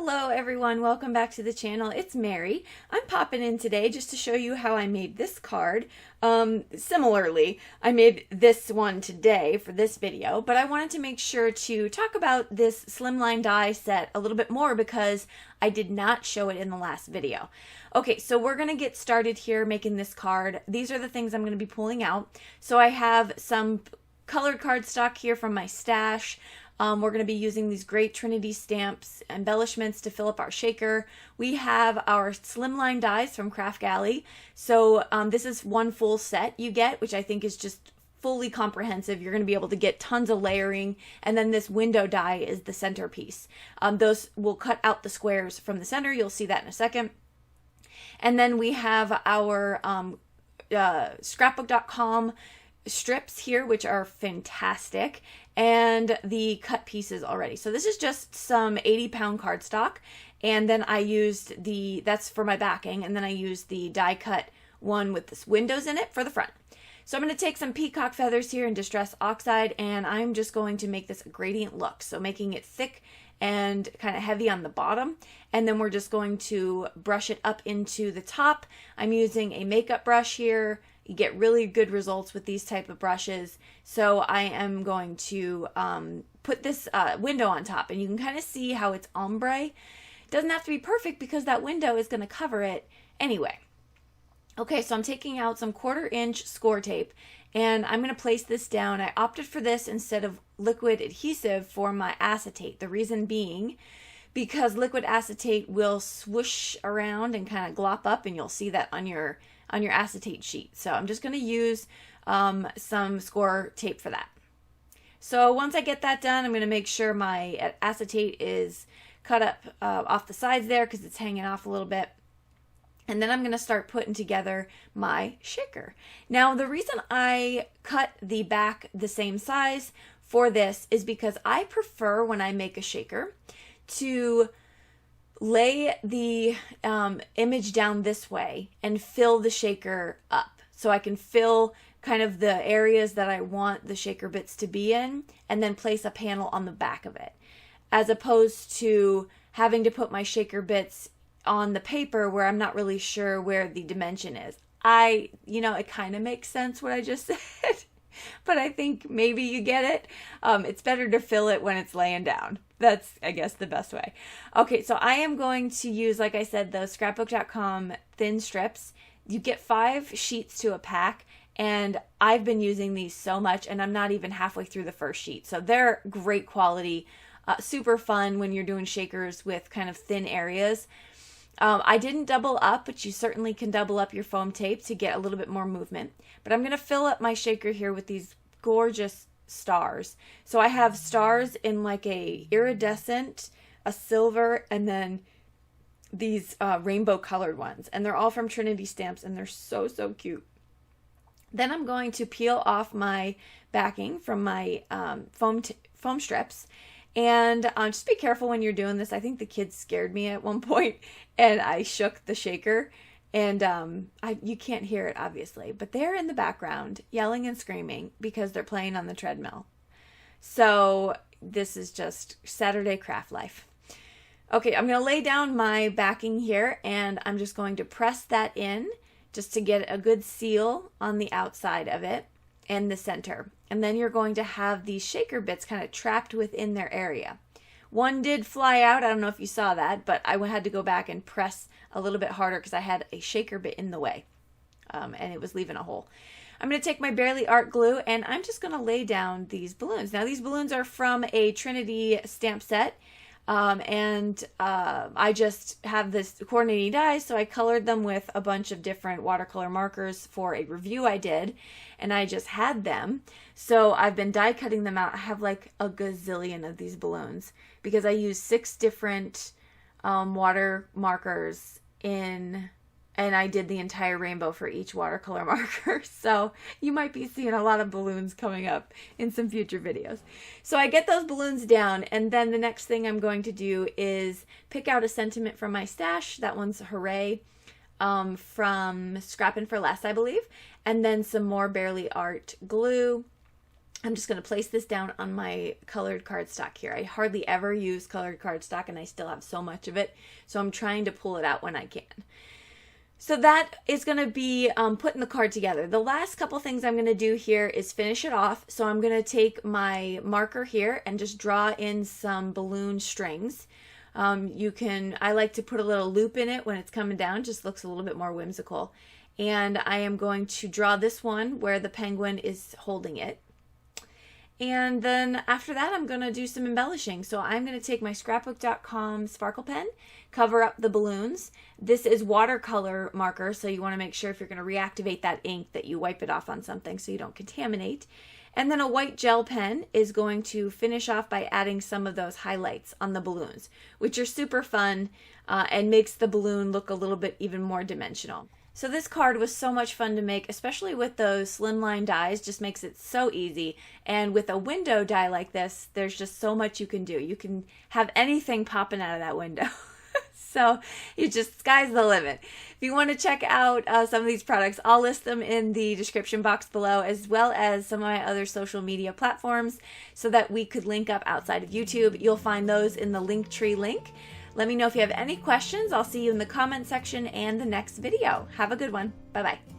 Hello everyone, welcome back to the channel. It's Mary. I'm popping in today just to show you how I made this card. Similarly, I made this one today for this video, but I wanted to make sure to talk about this Slimline die set a little bit more because I did not show it in the last video. Okay, so we're going to get started here making this card. These are the things I'm going to be pulling out. So I have some colored cardstock here from my stash. We're going to be using these great Trinity stamps, embellishments to fill up our shaker. We have our Slimline dies from Craft Galley. So this is one full set you get, which I think is just fully comprehensive. You're going to be able to get tons of layering. And then this window die is the centerpiece. Those will cut out the squares from the center. You'll see that in a second. And then we have our scrapbook.com strips here, which are fantastic, and the cut pieces already. So this is just some 80-pound cardstock, and then I used that's for my backing, and then I used the die cut one with this windows in it for the front. So I'm going to take some peacock feathers here in Distress Oxide, and I'm just going to make this a gradient look, so making it thick and kind of heavy on the bottom, and then we're just going to brush it up into the top. I'm using a makeup brush here. You get really good results with these type of brushes. So I am going to put this window on top, and you can kind of see how it's ombre. It doesn't have to be perfect because that window is going to cover it anyway. Okay, so I'm taking out some 1/4-inch score tape, and I'm going to place this down. I opted for this instead of liquid adhesive for my acetate. The reason being because liquid acetate will swoosh around and kind of glop up, and you'll see that on your acetate sheet. So I'm just going to use some score tape for that. So once I get that done, I'm going to make sure my acetate is cut up off the sides there because it's hanging off a little bit. And then I'm going to start putting together my shaker. Now, the reason I cut the back the same size for this is because I prefer, when I make a shaker, to lay the image down this way and fill the shaker up. So I can fill kind of the areas that I want the shaker bits to be in, and then place a panel on the back of it, as opposed to having to put my shaker bits on the paper where I'm not really sure where the dimension is. It kind of makes sense what I just said, but I think maybe you get it. It's better to fill it when it's laying down. That's, I guess, the best way. Okay, so I am going to use, like I said, those scrapbook.com thin strips. You get 5 sheets to a pack, and I've been using these so much, and I'm not even halfway through the first sheet. So they're great quality, super fun when you're doing shakers with kind of thin areas. I didn't double up, but you certainly can double up your foam tape to get a little bit more movement. But I'm going to fill up my shaker here with these gorgeous stars. So I have stars in like a iridescent, a silver, and then these rainbow colored ones. And they're all from Trinity stamps, and they're so, so cute. Then I'm going to peel off my backing from my foam strips. And just be careful when you're doing this. I think the kids scared me at one point, and I shook the shaker, and you can't hear it obviously, but they're in the background yelling and screaming because they're playing on the treadmill. So this is just Saturday craft life. Okay, I'm going to lay down my backing here, and I'm just going to press that in just to get a good seal on the outside of it and the center. And then you're going to have these shaker bits kind of trapped within their area. One did fly out. I don't know if you saw that, but I had to go back and press a little bit harder because I had a shaker bit in the way, and it was leaving a hole. I'm going to take my Barely Art glue, and I'm just going to lay down these balloons. Now, these balloons are from a Trinity stamp set, and I just have this coordinating dies, so I colored them with a bunch of different watercolor markers for a review I did, and I just had them. So I've been die cutting them out. I have like a gazillion of these balloons because I use 6 different water markers and I did the entire rainbow for each watercolor marker. So you might be seeing a lot of balloons coming up in some future videos. So I get those balloons down, and then the next thing I'm going to do is pick out a sentiment from my stash. That one's Hooray, from Scrappin' for Less, I believe. And then some more Barely Art glue. I'm just going to place this down on my colored cardstock here. I hardly ever use colored cardstock and I still have so much of it. So I'm trying to pull it out when I can. So that is going to be putting the card together. The last couple things I'm going to do here is finish it off. So I'm going to take my marker here and just draw in some balloon strings. I like to put a little loop in it when it's coming down, just looks a little bit more whimsical. And I am going to draw this one where the penguin is holding it. And then after that, I'm going to do some embellishing. So I'm going to take my scrapbook.com sparkle pen, cover up the balloons. This is watercolor marker, so you want to make sure if you're going to reactivate that ink that you wipe it off on something so you don't contaminate. And then a white gel pen is going to finish off by adding some of those highlights on the balloons, which are super fun and makes the balloon look a little bit even more dimensional. So this card was so much fun to make, especially with those Slimline dies, just makes it so easy. And with a window die like this, there's just so much you can do. You can have anything popping out of that window. So sky's the limit. If you want to check out some of these products, I'll list them in the description box below, as well as some of my other social media platforms so that we could link up outside of YouTube. You'll find those in the Linktree link. Let me know if you have any questions. I'll see you in the comment section and the next video. Have a good one. Bye-bye.